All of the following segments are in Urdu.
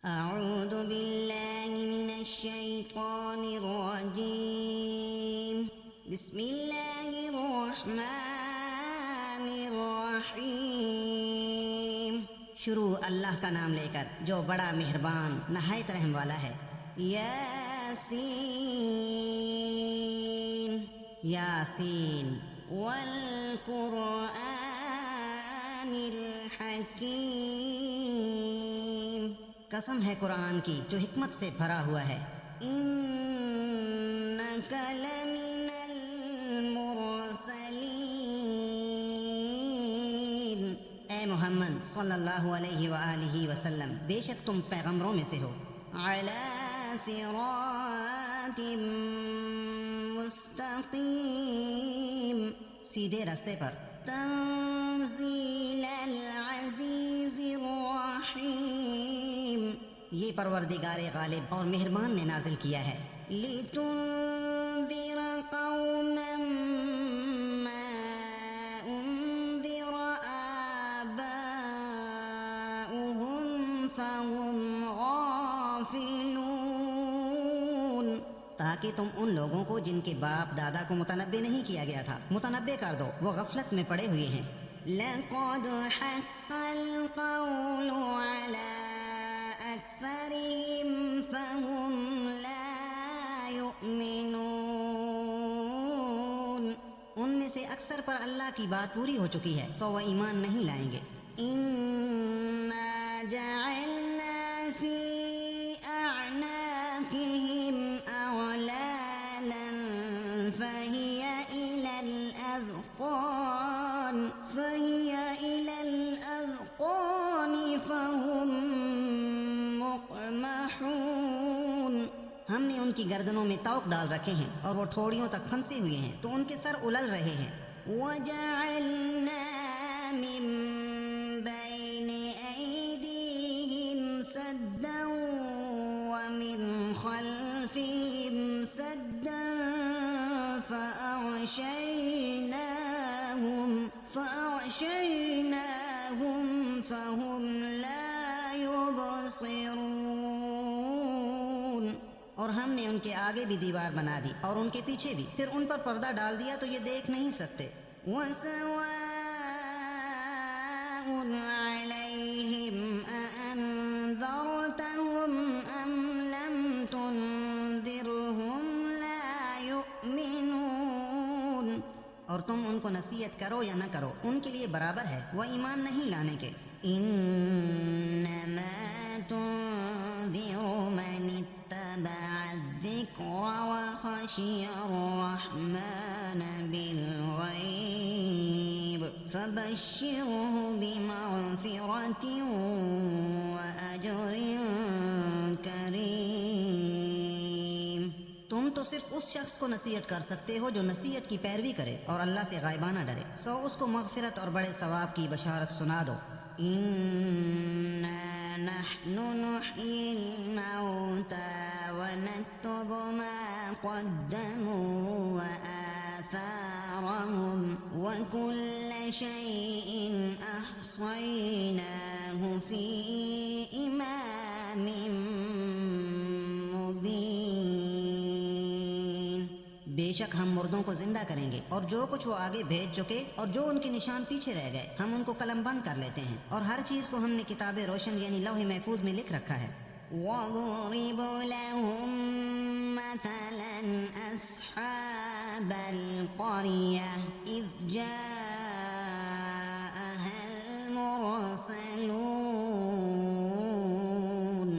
اعوذ باللہ من الشیطان الرجیم بسم اللہ الرحمن الرحیم۔ شروع اللہ کا نام لے کر جو بڑا مہربان نہایت رحم والا ہے۔ یاسین یاسین والقرآن الحکیم، قسم ہے قرآن کی جو حکمت سے بھرا ہوا ہے۔ انک لمن المرسلین، اے محمد صلی اللہ علیہ وآلہ وسلم بے شک تم پیغمبروں میں سے ہو۔ علی صراط مستقیم، سیدھے راستے پر۔ تنزیل العزیز الرحیم، یہ پروردگار غالب اور مہربان نے نازل کیا ہے۔ لِتُنذِرَ قَوْمًا مَّا أُنذِرَ آبَاؤُهُمْ فَهُمْ غَافِلُونَ، تاکہ تم ان لوگوں کو جن کے باپ دادا کو متنبع نہیں کیا گیا تھا متنبع کر دو، وہ غفلت میں پڑے ہوئے ہیں۔ لَقَدْ حَقَّ الْقَوْلُ عَلَىٰ أَكْثَرِهِمْ فَهُمْ لَا يُؤْمِنُونَ، ان میں سے اکثر پر اللہ کی بات پوری ہو چکی ہے سو وہ ایمان نہیں لائیں گے۔ إِنَّا جَعَلْنَا فِي أَعْنَاقِهِمْ أَغْلَالًا فَهِيَ إِلَى الْأَذْقَانِ فَهُمْ مُقْمَحُونَ، ہم نے ان کی گردنوں میں طوق ڈال رکھے ہیں اور وہ ٹھوڑیوں تک پھنسے ہوئے ہیں تو ان کے سر الل رہے ہیں۔ وَجَعَلْنَا مِن بَيْنِ أَيْدِيهِمْ سَدًّا وَمِنْ خَلْفِهِمْ سَدًّا فَأَغْشَيْنَاهُمْ فَهُمْ لَا يُبْصِرُونَ، اور ہم نے ان کے آگے بھی دیوار بنا دی اور ان کے پیچھے بھی، پھر ان پر پردہ ڈال دیا تو یہ دیکھ نہیں سکتے۔ وَسَوَاءٌ عَلَيْهِمْ أَأَنذَرْتَهُمْ أَمْ لَمْ تُنذِرْهُمْ لَا يُؤْمِنُونَ، اور تم ان کو نصیحت کرو یا نہ کرو ان کے لیے برابر ہے، وہ ایمان نہیں لانے کے۔ انما تنذر من اتبع الذکر وخشی الرحمن بالغیب فبشرہ بمغفرۃ واجر کریم۔ تم تو صرف اس شخص کو نصیحت کر سکتے ہو جو نصیحت کی پیروی کرے اور اللہ سے غائبانہ ڈرے، سو اس کو مغفرت اور بڑے ثواب کی بشارت سنا دو۔ اِنَّا نَحْنُ نُحْيِي الْمَوْتَى وَنَكْتُبُ مَا قَدَّمُوا وَآثَارَهُمْ وَكُلَّ شَيْءٍ أَحْصَيْنَاهُ فِي إِمَامٍ مُبِينٍ، بے شک ہم مردوں کو زندہ کریں گے اور جو کچھ وہ آگے بھیج چکے اور جو ان کے نشان پیچھے رہ گئے ہم ان کو قلم بند کر لیتے ہیں، اور ہر چیز کو ہم نے کتاب روشن یعنی لوح محفوظ میں لکھ رکھا ہے۔ وَاضْرِبْ لَهُم مَّثَلًا أَصْحَابَ الْقَرْيَةِ إِذْ جَاءَهَا الْمُرْسَلُونَ،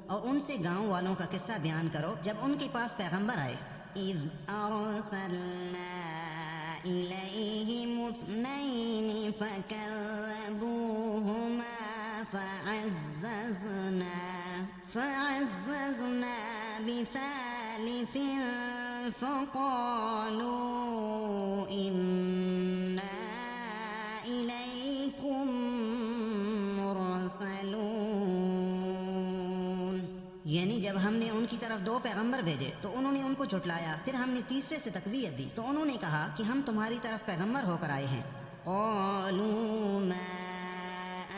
اور ان سے گاؤں والوں کا قصہ بیان کرو جب ان کے پاس پیغمبر آئے۔ إِذْ أَرْسَلْنَا إِلَيْهِمُ اثْنَيْنِ فَكَذَّبُوهُمَا فَعَزَّزْنَا بِثَالِثٍ فَقَالُوا إِنَّا إِلَيْكُمْ مُرْسَلُونَ، یعنی جب ہم نے ان کی طرف دو پیغمبر بھیجے تو انہوں نے ان کو جھٹلایا، پھر ہم نے تیسرے سے تقویت دی تو انہوں نے کہا کہ ہم تمہاری طرف پیغمبر ہو کر آئے ہیں۔ قالوا ما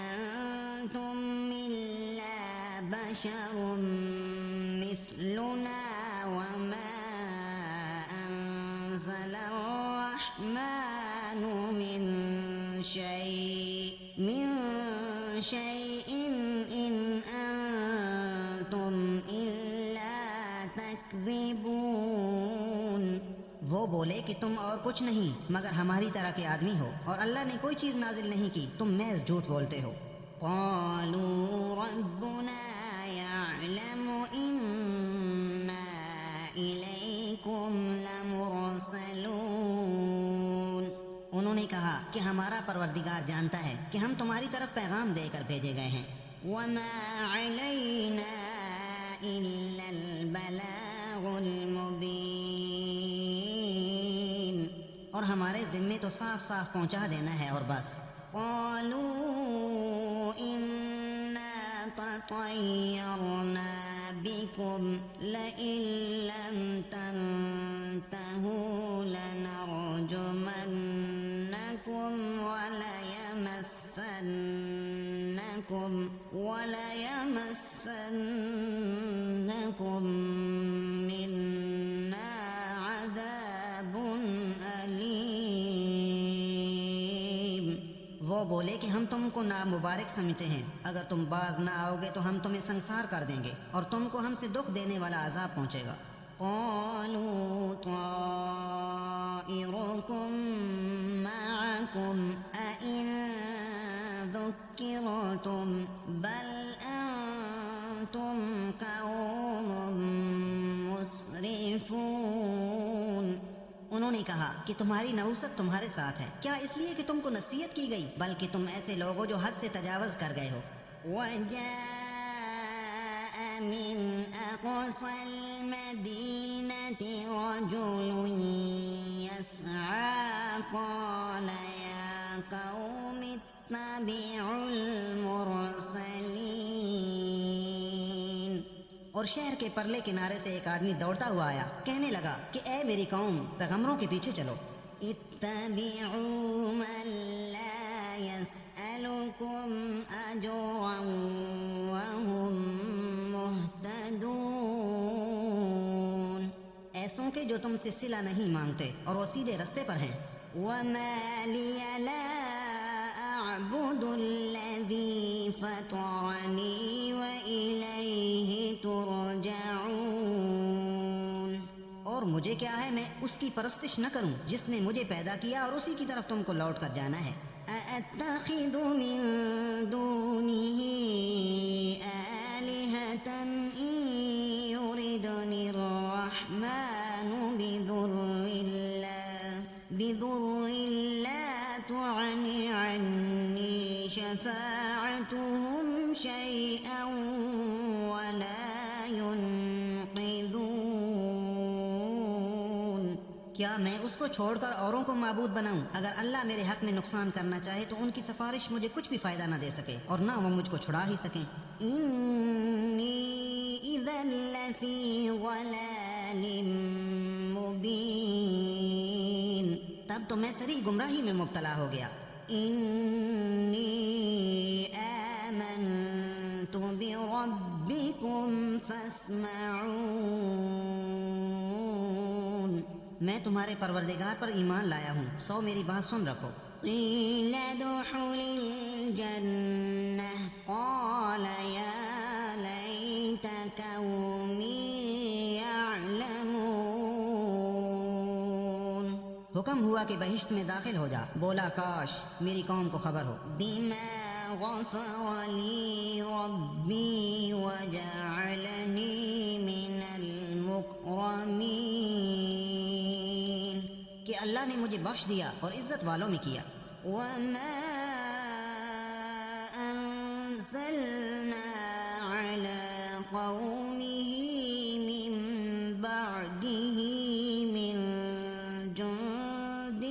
أنتم إلا بشر بشر مثلنا وما أنزل الرحمن من شيء إن أنتم إلا تكذبون۔ وہ بولے کہ تم اور کچھ نہیں مگر ہماری طرح کے آدمی ہو، اور اللہ نے کوئی چیز نازل نہیں کی، تم محض جھوٹ بولتے ہو۔ قالوا ربنا يعلم إنا إليكم لمرسلون۔ انہوں نے کہا کہ ہمارا پروردگار جانتا ہے کہ ہم تمہاری طرف پیغام دے کر بھیجے گئے ہیں۔ وما علينا إلا البلاغ المبين، اور ہمارے ذمے تو صاف صاف پہنچا دینا ہے اور بس۔ قالوا إنا تطيرنا بكم لئن لم تنتهوا لنرجمنكم وليمسنكم منا عذاب أليم۔ وہ بولے کہ ہم تم کو نامبارک سمجھتے ہیں، اگر تم باز نہ آؤ گے تو ہم تمہیں سنسار کر دیں گے اور تم کو ہم سے دکھ دینے والا عذاب پہنچے گا۔ قالوا طائركم معكم أئن ذكرتم بل أنتم قوم مسرفون۔ انہوں نے کہا کہ تمہاری نحوست تمہارے ساتھ ہے، کیا اس لیے کہ تم کو نصیحت کی گئی، بلکہ تم ایسے لوگ ہو جو حد سے تجاوز کر گئے ہو۔ وجاء من أقصى المدينة رجل يسعى قال يا قوم اتبعوا المرسلين۔ اور شہر کے پرلے کنارے سے ایک آدمی دوڑتا ہوا آیا، کہنے لگا کہ اے میری قوم، پیغمبروں کے پیچھے چلو۔ اتبعوا من لا يسألكم أجرا وهم مهتدون، ایسوں کے جو تم سے صلہ نہیں مانگتے اور وہ سیدھے رستے پر ہیں۔ وما لي لا أعبد الذي فطرني وإليه ترجعون، اور مجھے کیا ہے میں اس کی پرستش نہ کروں جس نے مجھے پیدا کیا اور اسی کی طرف تم کو لوٹ کر جانا ہے۔ أأتخذ من دونه آلهة إن يردني الرحمن بضر لا تغن عني شفاعتهم شيئا ولا ينقذون۔ کیا میں اس کو چھوڑ کر اوروں کو معبود بناؤں؟ اگر اللہ میرے حق میں نقصان کرنا چاہے تو ان کی سفارش مجھے کچھ بھی فائدہ نہ دے سکے اور نہ وہ مجھ کو چھڑا ہی سکیں۔ انی اذا لفی ضلال مبین، تب تو میں صریح گمراہی میں مبتلا ہو گیا۔ انی آمنت بربکم فاسمعون، میں تمہارے پروردگار پر ایمان لایا ہوں، سو میری بات سن رکھو۔ قیل ادخل الجنہ قال یا لیت قومی یعلمون، حکم ہوا کہ بہشت میں داخل ہو جا، بولا کاش میری قوم کو خبر ہو۔ بما غفر لی ربی وجعلنی من المکرمین، کہ اللہ نے مجھے بخش دیا اور عزت والوں میں کیا۔ وما انزلنا على قومه من بعده من جند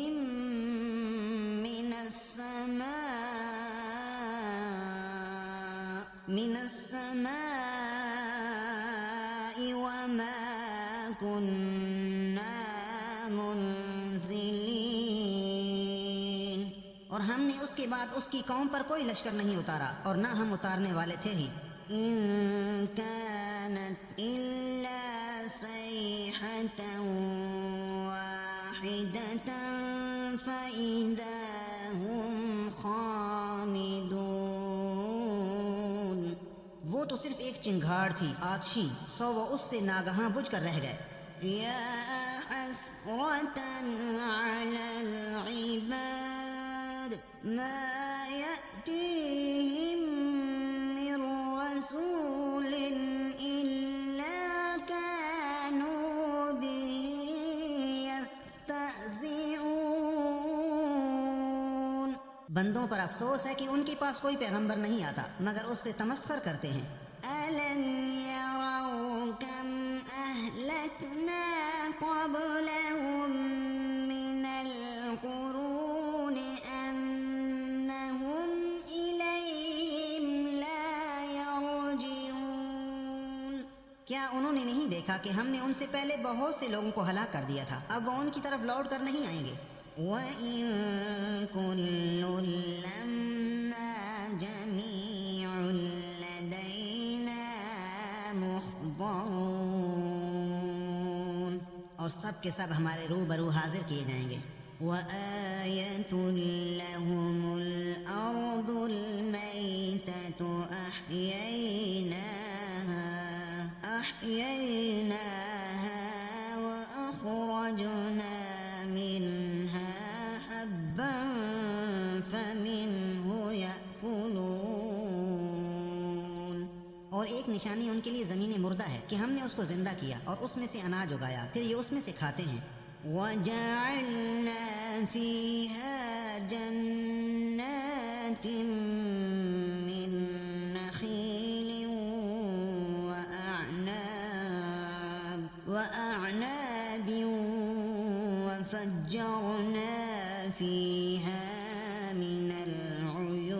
من السماء وما كنا منزلين، اور ہم نے اس کے بعد اس کی قوم پر کوئی لشکر نہیں اتارا اور نہ ہم اتارنے والے تھے ہی۔ إن كانت إلا صيحة واحدة فإذا هم خامدون۔ وہ تو صرف ایک چنگھاڑ تھی آتشی، سو وہ اس سے ناگہاں بجھ کر رہ گئے۔ یا حسرة على العباد ما يأتيهم من رسول إلا كانوا به يستهزئون۔ بندوں پر افسوس ہے کہ ان کے پاس کوئی پیغمبر نہیں آتا مگر اس سے تمسخر کرتے ہیں۔ أَلَمْ يَرَوْا كَمْ أَهْلَكْنَا قَبْلَهُمْ مِنَ الْقُرُونِ أَنَّهُمْ إِلَيْهِمْ لَا يَرْجِعُونَ۔ کیا انہوں نے نہیں دیکھا کہ ہم نے ان سے پہلے بہت سے لوگوں کو ہلاک کر دیا تھا، اب وہ ان کی طرف لوٹ کر نہیں آئیں گے۔ وَإِن كُلٌّ لَّمَّا جَمِيعٌ لَّدَيْنَا مُحْضَرُونَ، اور سب کے سب ہمارے روبرو حاضر کیے جائیں گے۔ وَآيَةٌ لَّهُمُ الْأَرْضُ الْمَيْتَةُ أَحْيَيْنَاهَا وَأَخْرَجْنَا مِنْهَا حَبًّا فَمِنْهُ يَأْكُلُونَ۔ اور ایک نشانی ان کے لیے زمین مردہ ہے کہ ہم نے اس کو زندہ کیا اور اس میں سے اناج اگایا، پھر یہ اس میں سے کھاتے ہیں۔ وَجَعَلْنَا فِيهَا جَنَّاتٍ مِّن نَّخِيلٍ وَأَعْنَابٍ وَفَجَّرْنَا فِيهَا مِنَ الْعُيُونِ،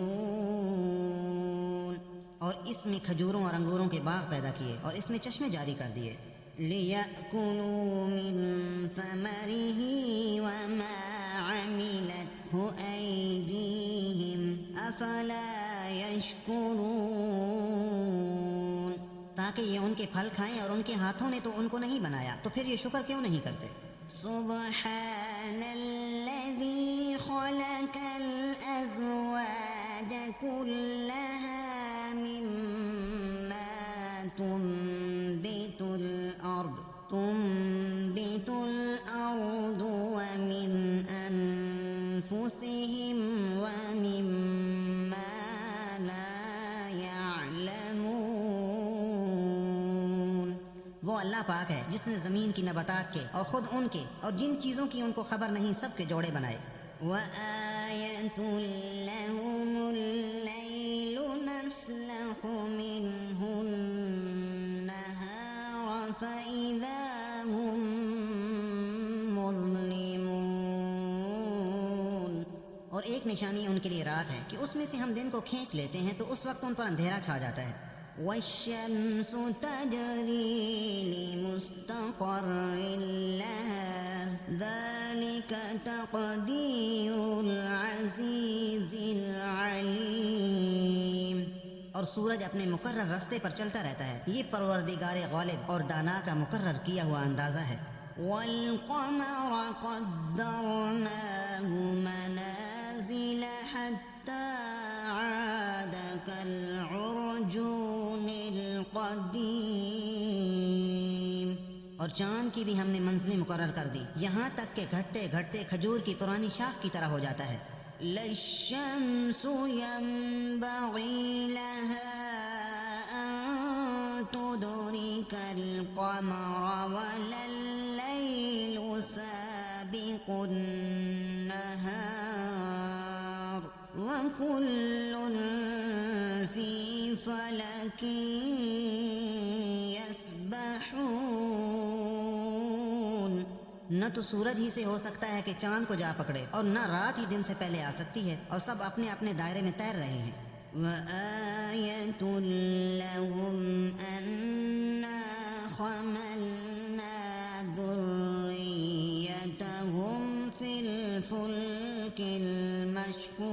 اور اس میں کھجوروں اور انگوروں کے باغ پیدا کیے اور اس میں چشمے جاری کر دیے۔ لِيَأْكُلُوا مِن ثَمَرِهِ وَمَا عَمِلَتْهُ أَيْدِيهِمْ أَفَلَا يَشْكُرُونَ، تاکہ یہ ان کے پھل کھائیں، اور ان کے ہاتھوں نے تو ان کو نہیں بنایا، تو پھر یہ شکر کیوں نہیں کرتے؟ سبحان الذي خلق الأزواج كلها مما تنبت الأرض ومن أنفسهم ومما لا يعلمون۔ وہ اللہ پاک ہے جس نے زمین کی نباتات کے اور خود ان کے اور جن چیزوں کی ان کو خبر نہیں سب کے جوڑے بنائے۔ وَآيَةٌ لَّهُمُ اللَّيْلُ نَسْلَخُ مِنْهُ النَّهَارَ فَإِذَا هُم مُظْلِمُونَ، اور ایک نشانی ان کے لیے رات ہے کہ اس میں سے ہم دن کو کھینچ لیتے ہیں تو اس وقت ان پر اندھیرا چھا جاتا ہے۔ وَالشَّمْسُ تَجْرِي لِمُسْتَقَرٍّ لَهَا ذَلِكَ تَقْدِيرُ الْعَزِيزِ الْعَلِيمِ، اور سورج اپنے مقرر راستے پر چلتا رہتا ہے، یہ پروردگار غالب اور دانا کا مقرر کیا ہوا اندازہ ہے۔ وَالْقَمَرَ قَدَّرْنَاهُ مَنَازِلَ حَتَّى عَادَ كَالْعُرْجُونِ الْقَدِيمِ، اور چاند کی بھی ہم نے منزلیں مقرر کر دی، یہاں تک کہ گھٹتے گھٹتے کھجور کی پرانی شاخ کی طرح ہو جاتا ہے۔ لَلشَّمْسُ يَنبَغِي لَهَا أَن تُدْرِكَ الْقَمَرَ وَلَا اللَّيْلُ سَابِقُ النَّهَارِ وَكُلٌّ فِي فَلَكٍ يَسْبَحُونَ۔ نہ تو سورج ہی سے ہو سکتا ہے کہ چاند کو جا پکڑے، اور نہ رات ہی دن سے پہلے آ سکتی ہے، اور سب اپنے اپنے دائرے میں تیر رہے ہیں۔ وَآيَةٌ لَّهُمْ أَنَّا حَمَلْنَا ذُرِّيَّتَهُمْ فِي الْفُلْكِ الْمَشْحُونِ،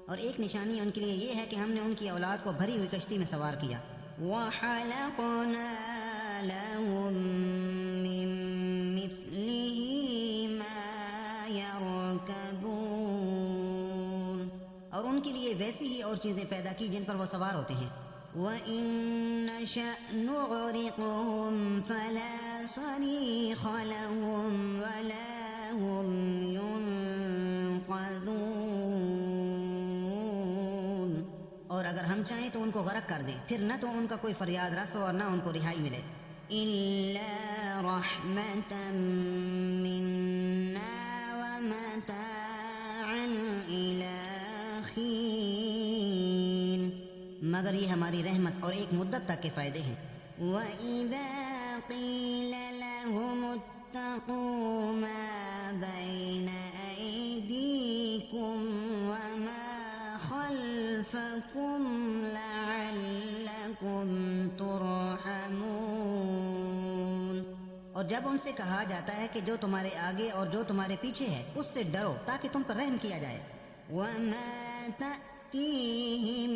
اور ایک نشانی ان کے لیے یہ ہے کہ ہم نے ان کی اولاد کو بھری ہوئی کشتی میں سوار کیا. وَحَلَقْنَا لَهُم مِّن مِّثْلِهِ مَا يَرْكَبُونَ، اور ان کے لیے ویسی ہی اور چیزیں پیدا کی جن پر وہ سوار ہوتے ہیں. وَإِن نَّشَأْ نُغْرِقْهُمْ فَلَا صَرِيخَ لَهُمْ وَلَا هُمْ يُنقَذُونَ، اور اگر ہم چاہیں تو ان کو غرق کر دیں، پھر نہ تو ان کا کوئی فریاد رس ہو اور نہ ان کو رہائی ملے. إِلَّا رَحْمَةً مِّنَّا وَمَتَاعًا إِلَىٰ حِينٍ، مگر یہ ہماری رحمت اور ایک مدت تک کے فائدے ہیں. وَإِذَا قِيلَ لَهُمُ اتَّقُوا مَا بَيْنَ أَيْدِيكُمْ وَمَا خَلْفَكُمْ لَعَلَّكُمْ تُرْحَمُونَ، اور جب ان سے کہا جاتا ہے کہ جو تمہارے آگے اور جو تمہارے پیچھے ہے اس سے ڈرو تاکہ تم پر رحم کیا جائے. وَمَا تَأْتِيهِم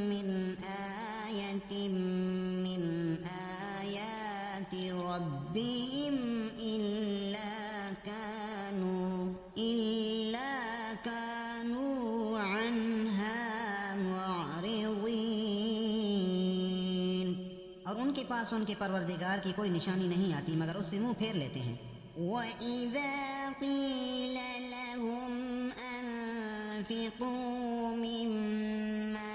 مِّنْ آيَةٍ مِّنْ آيَاتِ رَبِّهِمْ إِلَّا كَانُوا عَنْهَا مُعْرِضِينَ، اور ان کے پاس ان کے پروردگار کی کوئی نشانی نہیں آتی مگر اس سے منہ پھیر لیتے ہیں. وَإِذَا قِيلَ لَهُمْ أَنفِقُوا مِمَّا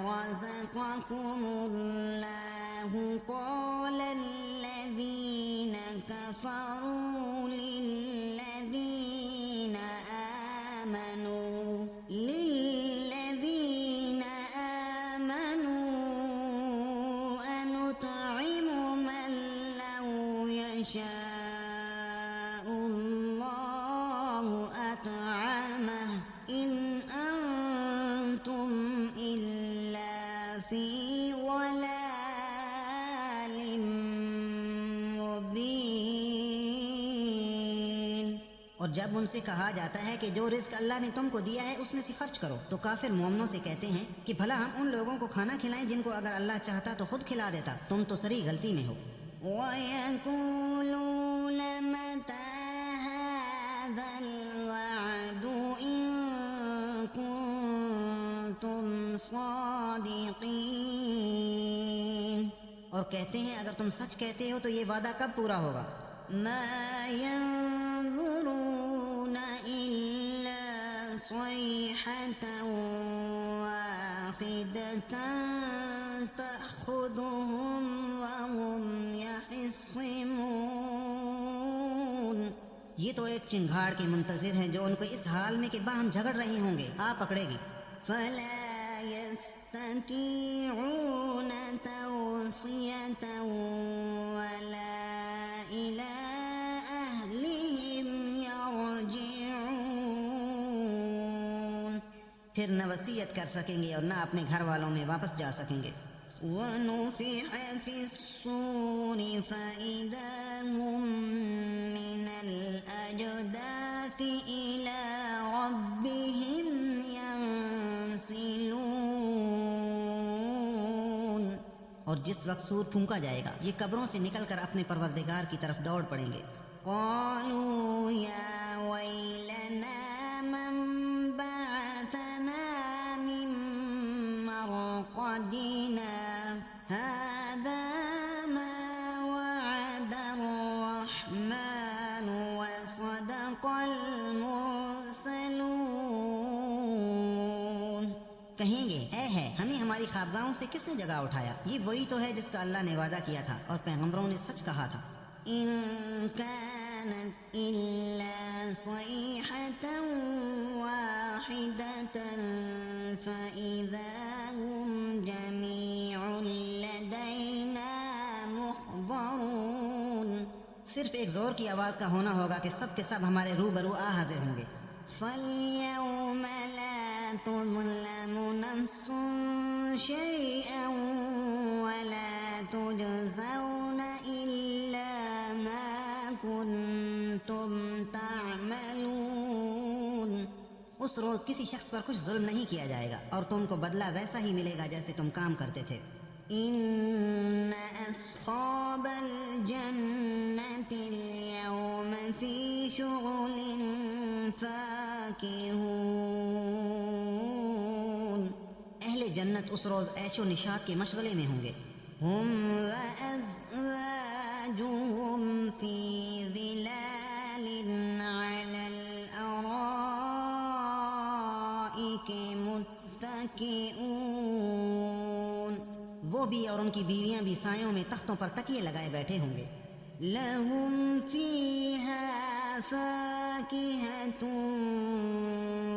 رَزَقَكُمُ اللَّهُ قَالَ الَّذِينَ كَفَرُوا لِلَّذِينَ آمَنُوا أَنُطْعِمُ مَن لَّوْ يَشَاءُ اللَّهُ أَطْعَمَهُ إِنْ أَنتُمْ إِلَّا فِي ضَلَالٍ مُّبِينٍ، اور جب ان سے کہا جاتا ہے کہ جو رزق اللہ نے تم کو دیا ہے اس میں سے خرچ کرو تو کافر مومنوں سے کہتے ہیں کہ بھلا ہم ان لوگوں کو کھانا کھلائیں جن کو اگر اللہ چاہتا تو خود کھلا دیتا، تم تو سری غلطی میں ہو. وَيَقُولُونَ مَتَىٰ هَٰذَا الْوَعْدُ إِن كُنتُمْ صَادِقِينَ، اور کہتے ہیں اگر تم سچ کہتے ہو تو یہ وعدہ کب پورا ہوگا. مَا يَنظُرُونَ إِلَّا صَيْحَةً وَاحِدَةً تَأْخُذُهُمْ وَهُمْ يَخِصِّمُونَ، یہ تو ایک چنگھاڑ کے منتظر ہیں جو ان کو اس حال میں کہ باہم جھگڑ رہے ہوں گے آ پکڑے گی. فَلَا يَسْتَطِيعُونَ تَوْصِيَةً وَلَا إِلَىٰ أَهْلِهِمْ يَرْجِعُونَ، پھر نہ وصیت کر سکیں گے اور نہ اپنے گھر والوں میں واپس جا سکیں گے. وَنُفِخَ فِي الصُّورِ فَإِذَا هُم مِّنَ الْأَجْدَاثِ إِلَىٰ رَبِّهِمْ يَنسِلُونَ، اور جس وقت سور پھونکا جائے گا یہ قبروں سے نکل کر اپنے پروردگار کی طرف دوڑ پڑیں گے. قَالُوا يَا وَيْلَنَا مَن بَعَثَنَا مِن مَّرْقَدِنَا هَٰذَا مَا وَعَدَ الرَّحْمَٰنُ وَصَدَقَ الْمُرْسَلُونَ، کہیں گے اے ہے ہمیں ہماری خوابگاہوں سے کس نے جگہ اٹھایا، یہ وہی تو ہے جس کا اللہ نے وعدہ کیا تھا اور پیغمبروں نے سچ کہا تھا. إِن كَانَتْ إِلَّا صَيْحَةً وَاحِدَةً فَإِذَا هُمْ جَمِيعٌ لَّدَيْنَا مُحْضَرُونَ، صرف ایک زور کی آواز کا ہونا ہوگا کہ سب کے سب ہمارے روبرو آ حاضر ہوں گے. فَالْيَوْمَ لَا تُظْلَمُ نَفْسٌ شَيْئًا وَلَا تُجْزَوْنَ إِلَّا مَا كُنتُمْ تَعْمَلُونَ، اس روز کسی شخص پر کچھ ظلم نہیں کیا جائے گا اور تم کو بدلہ ویسا ہی ملے گا جیسے تم کام کرتے تھے۔ ان اصحاب الجنة اليوم في شغل فاكهون، اہل جنت اس روز عیش و نشاط کے مشغلے میں ہوں گے۔ ہم وازواجهم في ظلال على الارائك متكئون، وہ بھی اور ان کی بیویاں بھی سایوں میں تختوں پر تکیے لگائے بیٹھے ہوں گے۔ لہم فیہا فاکہۃ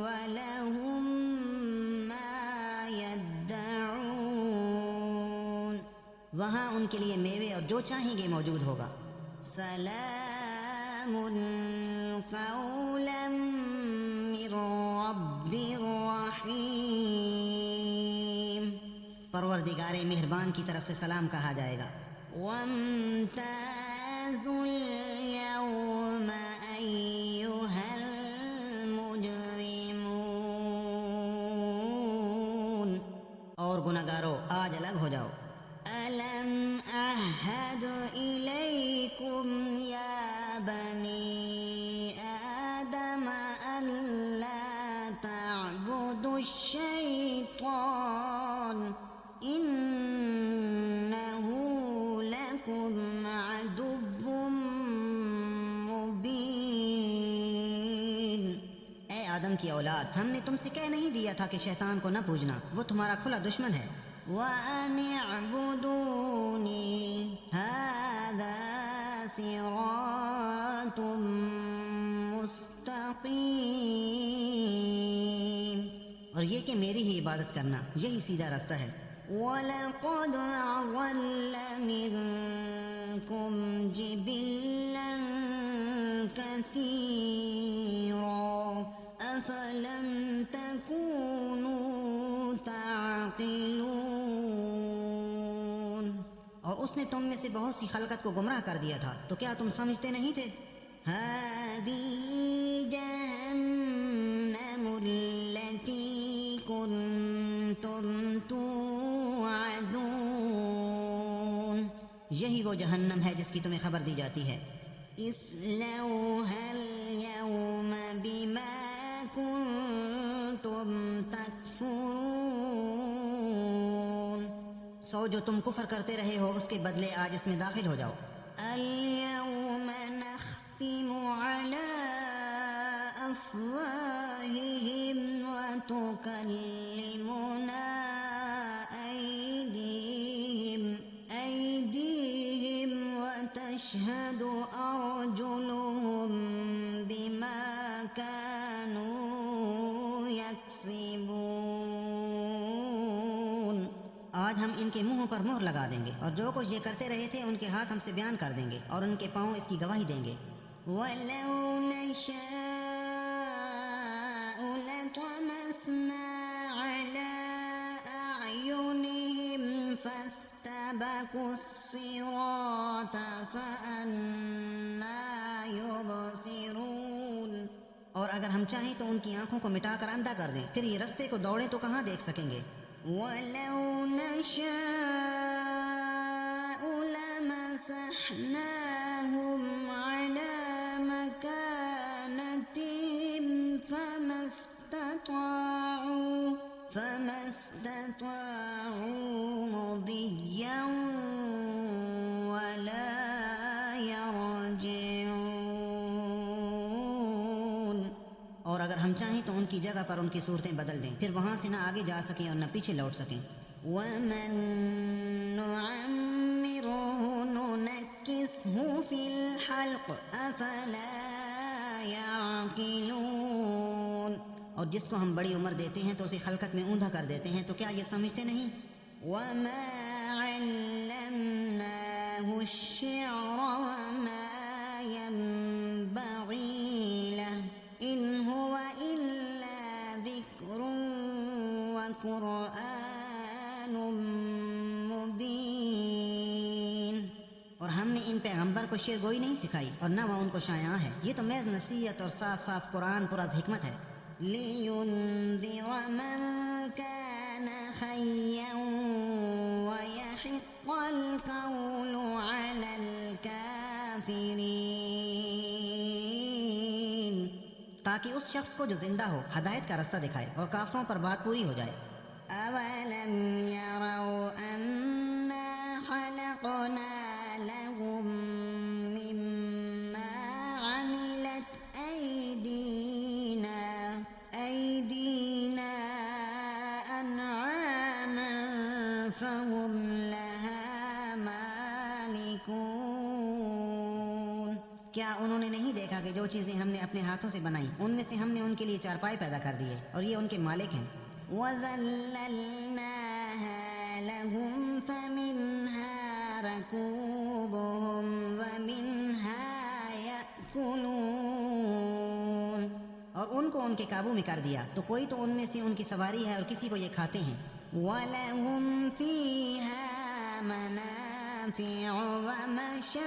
ولہم ما یدعون، وہاں ان کے لیے میوے اور جو چاہیں گے موجود ہوگا۔ سلام قولا من رب رحیم، پروردگار مہربان کی طرف سے سلام کہا جائے گا۔ وامتازوا اليوم أيها المجرمون، اور گناہگارو آج الگ ہو جاؤ۔ ألم أعهد إليكم يا بني آدم ألا تعبدوا الشيطان إنه لكم عدو مبين، اے آدم کی اولاد، ہم نے تم سے کہہ نہیں دیا تھا کہ شیطان کو نہ پوجنا، وہ تمہارا کھلا دشمن ہے۔ وَأَنِ اعْبُدُونِي هَذَا صِرَاطٌ مُسْتَقِيمٌ، اور یہ کہ میری ہی عبادت کرنا یہی سیدھا راستہ ہے۔ وَلَقَدْ أَضَلَّ مِنكُمْ جِبِلًّا كَثِيرًا أَفَلَمْ تَكُونُوا تَعْقِلُونَ، اور اس نے تم میں سے بہت سی خلقت کو گمراہ کر دیا تھا، تو کیا تم سمجھتے نہیں تھے؟ هَذِهِ جَهَنَّمُ الَّتِي كُنتُمْ توعدون، یہی وہ جہنم ہے جس کی تمہیں خبر دی جاتی ہے۔ اصلوها اليوم بما كنتم تكفرون، سو جو تم کفر کرتے رہے ہو اس کے بدلے آج اس میں داخل ہو جاؤ۔ اليوم نختم على أفواههم وتكلمنا أيديهم وتشهد أرجلهم بما كانوا يكسبون، آج ہم ان کے منہوں پر مہر لگا دیں گے اور جو کچھ یہ کرتے رہے تھے ان کے ہاتھ ہم سے بیان کر دیں گے اور ان کے پاؤں اس کی گواہی دیں گے۔ وَلَوْ نَشَاءُ لَطَمَسْنَا عَلَىٰ أَعْيُنِهِمْ فَاسْتَبَقُوا الصِّرَاطَ فَأَنَّىٰ يُبْصِرُونَ، اور اگر ہم چاہیں تو ان کی آنکھوں کو مٹا کر اندھا کر دیں، پھر یہ رستے کو دوڑیں تو کہاں دیکھ سکیں گے۔ وَلَوْ نَشَاءُ لَمَسَحْنَاهُمْ عَلَىٰ مَكَانَتِهِمْ فَمَا اسْتَطَاعُوا مُضِيًّا وَلَا يَرْجِعُونَ، اور اگر ہم چاہیں تو ان کی جگہ پر ان کی صورتیں بدل دیں، پھر وہاں سے نہ آگے جا سکیں اور نہ پیچھے لوٹ سکیں۔ وَمَن نُعَمِّرْهُ نُنَكِّسْهُ فِي الْخَلْقِ أَفَلَا يَعْقِلُونَ، اور جس کو ہم بڑی عمر دیتے ہیں تو اسے خلقت میں اوندھا کر دیتے ہیں، تو کیا یہ سمجھتے نہیں؟ وَمَا عَلَّمْنَاهُ الشِّعْرَ وَمَا يَنبَغِي لَهُ إِنْ هُوَ إِلَّا ذِكْرٌ وَقُرْآنٌ مُبِينٌ، اور ہم نے ان پیغمبر کو شعر گوئی نہیں سکھائی اور نہ وہ ان کو شایعہ ہے، یہ تو محض نصیحت اور صاف صاف قرآن پر از حکمت ہے۔ لِيُنذِرَ مَن كَانَ حَيًّا وَيَحِقَّ الْقَوْلُ عَلَى الْكَافِرِينَ، تاکہ اس شخص کو جو زندہ ہو ہدایت کا رستہ دکھائے اور کافروں پر بات پوری ہو جائے۔ أَوَلَمْ يَرَوْا أَنَّا خَلَقْنَا لَهُم مِّمَّا عَمِلَتْ أَيْدِينَا أَنْعَامًا فَهُمْ لَهَا مَالِكُونَ، کیا انہوں نے نہیں دیکھا کہ جو چیزیں ہم نے اپنے ہاتھوں سے بنائیں ان میں سے ہم نے ان کے لیے چارپائی پیدا کر دیے اور یہ ان کے مالک ہیں۔ وَذَلَّلْنَاهَا لَهُمْ فَمِنْهَا رَكُوبُهُمْ وَمِنْهَا يَأْكُلُونَ، اور ان کو ان کے قابو میں کر دیا تو کوئی تو ان میں سے ان کی سواری ہے اور کسی کو یہ کھاتے ہیں۔ وَلَهُمْ فِيهَا مَنَافِعُ وَمَشَارِبُ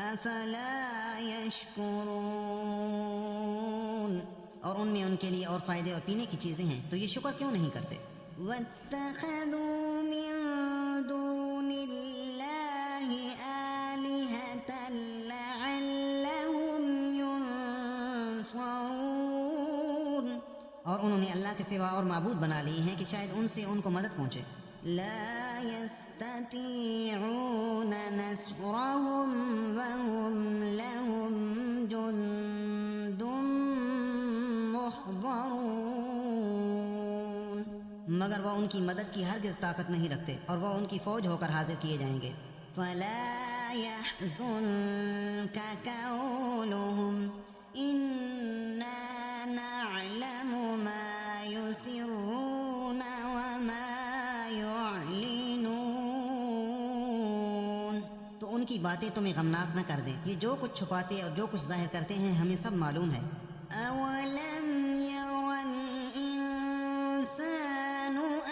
أَفَلَا يَشْكُرُونَ، اور ان میں ان کے لیے اور فائدے اور پینے کی چیزیں ہیں تو یہ شکر کیوں نہیں کرتے؟ وَاتَّخَذُوا مِن دُونِ اللَّهِ آلِهَةً لَعَلَّهُمْ يُنصَرُونَ، اور انہوں نے اللہ کے سوا اور معبود بنا لیے ہیں کہ شاید ان سے ان کو مدد پہنچے۔ لا يستطيعون نصرهم وهم لهم جند محضرون، مگر وہ ان کی مدد کی ہرگز طاقت نہیں رکھتے اور وہ ان کی فوج ہو کر حاضر کیے جائیں گے۔ فلا يحزنك قولهم إنا نعلم ما يسرون وما يعلنون، تو ان کی باتیں تمہیں غمناک نہ کر دیں، یہ جو کچھ چھپاتے اور جو کچھ ظاہر کرتے ہیں ہمیں سب معلوم ہے۔ أَوَلَمْ يَرَ الْإِنسَانُ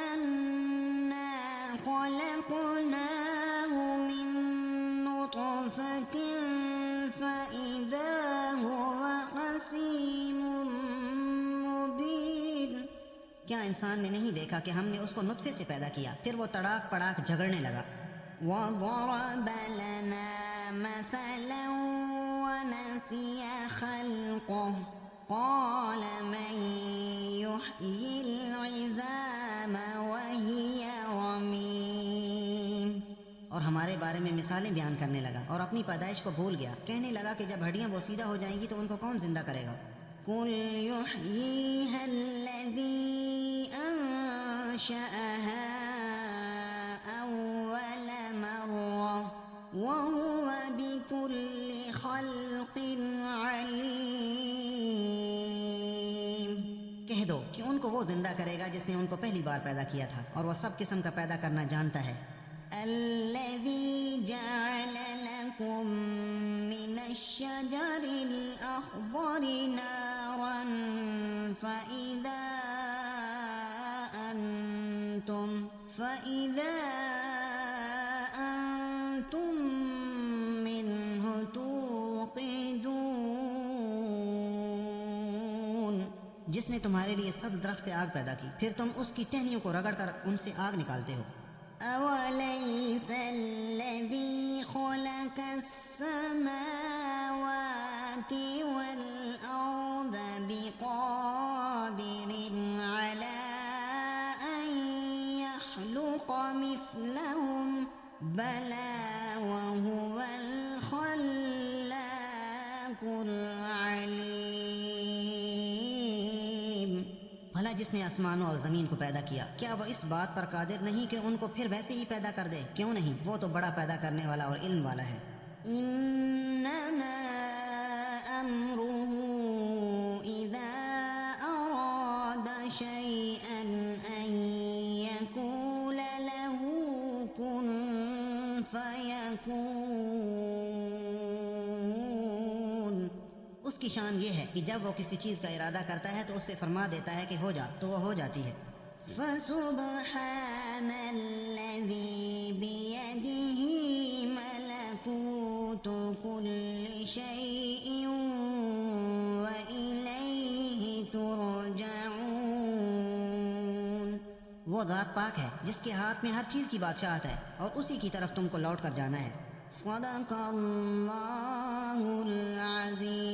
أَنَّا خَلَقْنَاهُ مِن نُّطْفَةٍ فَإِذَا هُوَ خَصِيمٌ مُّبِينٌ، کیا انسان نے نہیں دیکھا کہ ہم نے اس کو نطفے سے پیدا کیا پھر وہ تڑاک پڑاک جھگڑنے لگا۔ وَضَرَبَ لَنَا مَثَلًا وَنَسِيَ خَلْقَهُ قَالَ مَن يُحْيِي الْعِظَامَ وَهِيَ رَمِيمٌ، اور ہمارے بارے میں مثالیں بیان کرنے لگا اور اپنی پیدائش کو بھول گیا، کہنے لگا کہ جب ہڈیاں بوسیدہ ہو جائیں گی تو ان کو کون زندہ کرے گا؟ قُلْ يُحْيِيهَا الَّذِي أَنشَأَهَا أَوَّلَ مَرَّةٍ وَهُوَ بِكُلِّ خَلْقٍ عَلِيمٌ، کہہ دو کہ ان کو وہ زندہ کرے گا جس نے ان کو پہلی بار پیدا کیا تھا اور وہ سب قسم کا پیدا کرنا جانتا ہے۔ الَّذِي جَعَلَ لَكُم مِّنَ الشَّجَرِ الْأَخْضَرِ نَارًا فَإِذَا أَنتُم مِّنْهُ تُوقِدُونَ، جس نے تمہارے لیے سبز درخت سے آگ پیدا کی پھر تم اس کی ٹہنیوں کو رگڑ کر ان سے آگ نکالتے ہو۔ أَوَلَيْسَ الَّذِي خَلَقَ السَّمَاوَاتِ وَالْأَرْضَ بِقَادِرٍ عَلَىٰ أَن يَخْلُقَ مِثْلَهُم بَلَىٰ وَهُوَ الْخَلَّاقُ الْعَلِيمُ، بھلا جس نے آسمانوں اور زمین کو پیدا کیا کیا وہ اس بات پر قادر نہیں کہ ان کو پھر ویسے ہی پیدا کر دے؟ کیوں نہیں، وہ تو بڑا پیدا کرنے والا اور علم والا ہے۔ إِنَّمَا أَمْرُهُ إِذَا أَرَادَ شَيْئًا أَن يَقُولَ لَهُ كُن فَيَكُونُ، اس کی شان یہ ہے کہ جب وہ کسی چیز کا ارادہ کرتا ہے تو اس سے فرما دیتا ہے کہ ہو جا تو وہ ہو جاتی ہے۔ فَسُبْحَانَ الَّذِي بِيَدِهِ مَلَكُوتُ كُلِّ شَيْءٍ وَإِلَيْهِ وہ ذات پاک ہے جس کے ہاتھ میں ہر چیز کی بادشاہت ہے اور اسی کی طرف تم کو لوٹ کر جانا ہے۔ صدق اللہ العظیم۔